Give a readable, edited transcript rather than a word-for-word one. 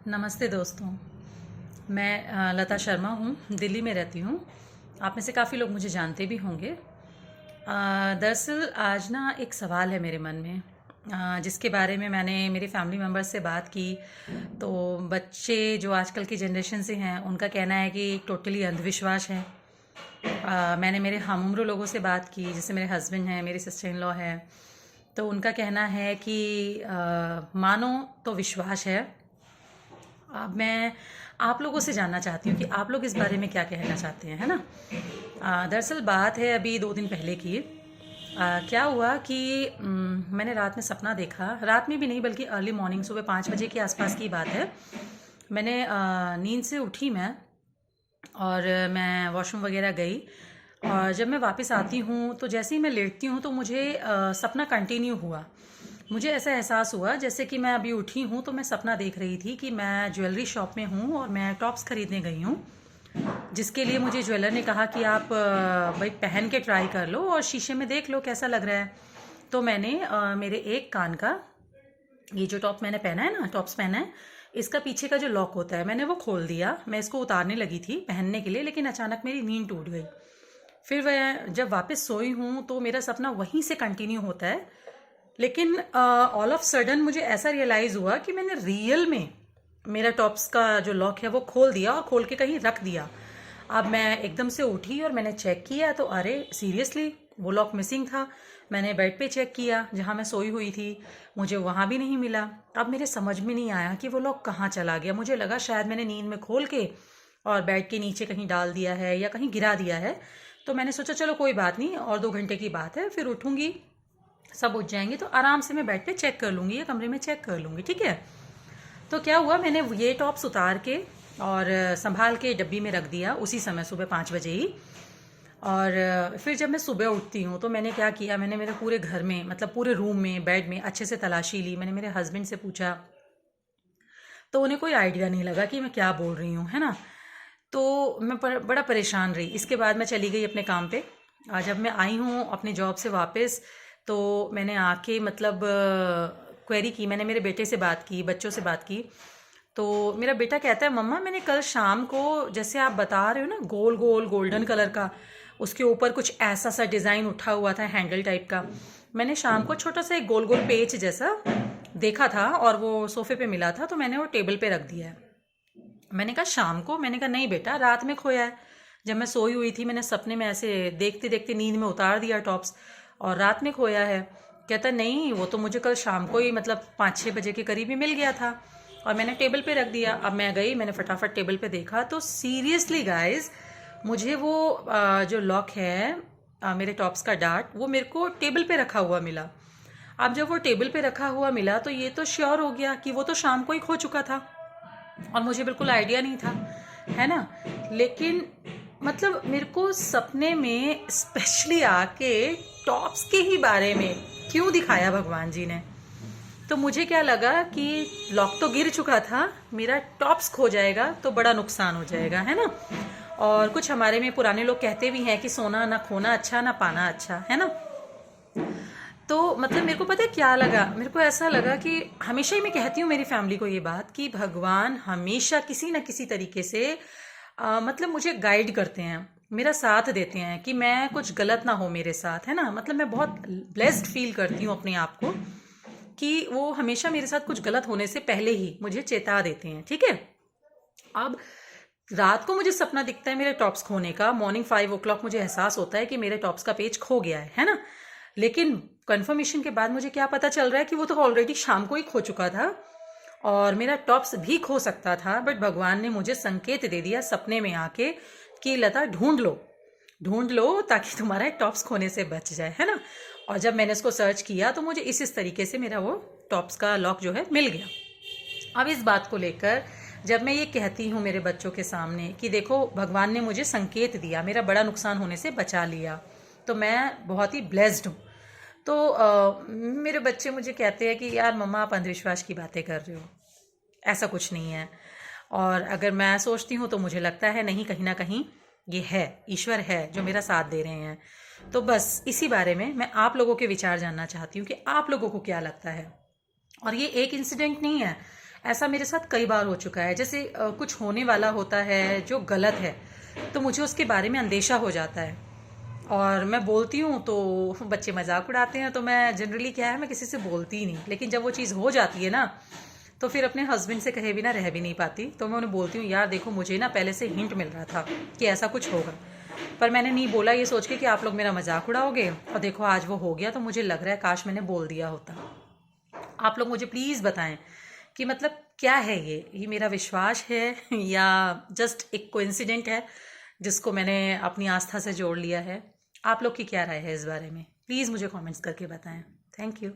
नमस्ते दोस्तों। मैं लता शर्मा हूँ, दिल्ली में रहती हूँ। आप में से काफ़ी लोग मुझे जानते भी होंगे। दरअसल आज ना एक सवाल है मेरे मन में, जिसके बारे में मैंने मेरे फैमिली मेम्बर्स से बात की। तो बच्चे जो आजकल की जनरेशन से हैं उनका कहना है कि टोटली अंधविश्वास है। मैंने मेरे हम उम्र लोगों से बात की, जैसे मेरे हस्बैंड हैं, मेरी सिस्टर इन लॉ है। तो उनका कहना है कि मानो तो विश्वास है। अब मैं आप लोगों से जानना चाहती हूँ कि आप लोग इस बारे में क्या कहना चाहते हैं, है ना। दरअसल बात है अभी 2 दिन पहले की। क्या हुआ कि मैंने रात में सपना देखा, रात में भी नहीं बल्कि अर्ली मॉर्निंग, सुबह 5 बजे के आसपास की बात है। मैंने नींद से उठी मैं, और मैं वॉशरूम वगैरह गई। और जब मैं वापस आती हूँ तो जैसे ही मैं लेटती हूँ तो मुझे सपना कंटिन्यू हुआ। मुझे ऐसा एहसास हुआ जैसे कि मैं अभी उठी हूँ तो मैं सपना देख रही थी कि मैं ज्वेलरी शॉप में हूँ और मैं टॉप्स खरीदने गई हूँ, जिसके लिए मुझे ज्वेलर ने कहा कि आप भाई पहन के ट्राई कर लो और शीशे में देख लो कैसा लग रहा है। तो मैंने मेरे एक कान का, ये जो टॉप मैंने पहना है ना, टॉप्स पहना है, इसका पीछे का जो लॉक होता है मैंने वो खोल दिया। मैं इसको उतारने लगी थी पहनने के लिए, लेकिन अचानक मेरी नींद टूट गई। फिर मैं जब वापस सोई हूँ तो मेरा सपना वहीं से कंटिन्यू होता है। लेकिन ऑल ऑफ सडन मुझे ऐसा रियलाइज़ हुआ कि मैंने रियल में मेरा टॉप्स का जो लॉक है वो खोल दिया और खोल के कहीं रख दिया। अब मैं एकदम से उठी और मैंने चेक किया तो अरे सीरियसली वो लॉक मिसिंग था। मैंने बेड पे चेक किया जहाँ मैं सोई हुई थी, मुझे वहाँ भी नहीं मिला। अब मेरे समझ में नहीं आया कि वो लॉक कहाँ चला गया। मुझे लगा शायद मैंने नींद में खोल के और बेड के नीचे कहीं डाल दिया है या कहीं गिरा दिया है। तो मैंने सोचा चलो कोई बात नहीं, और 2 घंटे की बात है, फिर उठूंगी, सब उठ जाएंगे तो आराम से मैं बेड पे चेक कर लूँगी या कमरे में चेक कर लूँगी, ठीक है। तो क्या हुआ, मैंने ये टॉप्स उतार के और संभाल के डब्बी में रख दिया उसी समय, सुबह 5 बजे ही। और फिर जब मैं सुबह उठती हूँ तो मैंने क्या किया, मैंने मेरे पूरे घर में, मतलब पूरे रूम में, बेड में अच्छे से तलाशी ली। मैंने मेरे हस्बैंड से पूछा तो उन्हें कोई आइडिया नहीं लगा कि मैं क्या बोल रही हूँ, है ना। तो मैं बड़ा परेशान रही। इसके बाद मैं चली गई अपने काम पे। जब मैं आई हूँ अपनी जॉब से वापस तो मैंने आके मतलब क्वेरी की, मैंने मेरे बेटे से बात की, बच्चों से बात की। तो मेरा बेटा कहता है मम्मा मैंने कल शाम को, जैसे आप बता रहे हो ना, गोल गोल गोल्डन कलर का, उसके ऊपर कुछ ऐसा सा डिज़ाइन उठा हुआ था, हैंडल टाइप का। मैंने शाम को छोटा सा एक गोल गोल पेच जैसा देखा था और वो सोफे पे मिला था, तो मैंने वो टेबल पे रख दिया है। मैंने कहा शाम को? मैंने कहा नहीं बेटा, रात में खोया है। जब मैं सोई हुई थी मैंने सपने में ऐसे देखते देखते नींद में उतार दिया टॉप्स, और रात में खोया है। कहता नहीं, वो तो मुझे कल शाम को ही, मतलब 5-6 बजे के करीब ही मिल गया था और मैंने टेबल पे रख दिया। अब मैं गई, मैंने फटाफट टेबल पे देखा तो सीरियसली गाइज, मुझे वो जो लॉक है मेरे टॉप्स का डार्ट, वो मेरे को टेबल पे रखा हुआ मिला। अब जब वो टेबल पे रखा हुआ मिला तो ये तो श्योर हो गया कि वो तो शाम को ही खो चुका था और मुझे बिल्कुल आइडिया नहीं था, है ना। लेकिन मतलब मेरे को सपने में स्पेशली आके टॉप्स के ही बारे में क्यों दिखाया भगवान जी ने। तो मुझे क्या लगा कि लॉक तो गिर चुका था, मेरा टॉप्स खो जाएगा तो बड़ा नुकसान हो जाएगा, है ना। और कुछ हमारे में पुराने लोग कहते भी हैं कि सोना ना खोना अच्छा ना पाना अच्छा, है ना। तो मतलब मेरे को पता है क्या लगा, मेरे को ऐसा लगा कि हमेशा ही मैं कहती हूँ मेरी फैमिली को ये बात कि भगवान हमेशा किसी न किसी तरीके से मतलब मुझे गाइड करते हैं, मेरा साथ देते हैं कि मैं कुछ गलत ना हो मेरे साथ, है ना। मतलब मैं बहुत ब्लेस्ड फील करती हूँ अपने आप को कि वो हमेशा मेरे साथ कुछ गलत होने से पहले ही मुझे चेता देते हैं, ठीक है। अब रात को मुझे सपना दिखता है मेरे टॉप्स खोने का, मॉर्निंग 5 o'clock मुझे एहसास होता है कि मेरे टॉप्स का पेज खो गया है ना। लेकिन कंफर्मेशन के बाद मुझे क्या पता चल रहा है कि वो तो ऑलरेडी शाम को ही खो चुका था और मेरा टॉप्स भी खो सकता था। बट भगवान ने मुझे संकेत दे दिया सपने में आके कि लता ढूंढ लो ताकि तुम्हारा टॉप्स खोने से बच जाए, है ना। और जब मैंने इसको सर्च किया तो मुझे इस तरीके से मेरा वो टॉप्स का लॉक जो है मिल गया। अब इस बात को लेकर जब मैं ये कहती हूँ मेरे बच्चों के सामने कि देखो भगवान ने मुझे संकेत दिया, मेरा बड़ा नुकसान होने से बचा लिया, तो मैं बहुत ही ब्लेस्ड हूँ। तो मेरे बच्चे मुझे कहते हैं कि यार मम्मा आप अंधविश्वास की बातें कर रहे हो, ऐसा कुछ नहीं है। और अगर मैं सोचती हूँ तो मुझे लगता है नहीं, कहीं ना कहीं ये है, ईश्वर है जो मेरा साथ दे रहे हैं। तो बस इसी बारे में मैं आप लोगों के विचार जानना चाहती हूँ कि आप लोगों को क्या लगता है। और ये एक इंसिडेंट नहीं है, ऐसा मेरे साथ कई बार हो चुका है। जैसे कुछ होने वाला होता है जो गलत है, तो मुझे उसके बारे में अंदेशा हो जाता है और मैं बोलती हूँ तो बच्चे मजाक उड़ाते हैं। तो मैं जनरली क्या है, मैं किसी से बोलती ही नहीं, लेकिन जब वो चीज़ हो जाती है ना, तो फिर अपने हस्बैंड से कहे बिना रह भी नहीं पाती। तो मैं उन्हें बोलती हूँ, यार देखो मुझे ना पहले से हिंट मिल रहा था कि ऐसा कुछ होगा, पर मैंने नहीं बोला ये सोच के कि आप लोग मेरा मजाक उड़ाओगे, और देखो आज वो हो गया। तो मुझे लग रहा है काश मैंने बोल दिया होता। आप लोग मुझे प्लीज़ बताएं कि मतलब क्या है ये मेरा विश्वास है या जस्ट एक कोइंसिडेंट है जिसको मैंने अपनी आस्था से जोड़ लिया है। आप लोग की क्या राय है इस बारे में? प्लीज़ मुझे कमेंट्स करके बताएं। Thank you.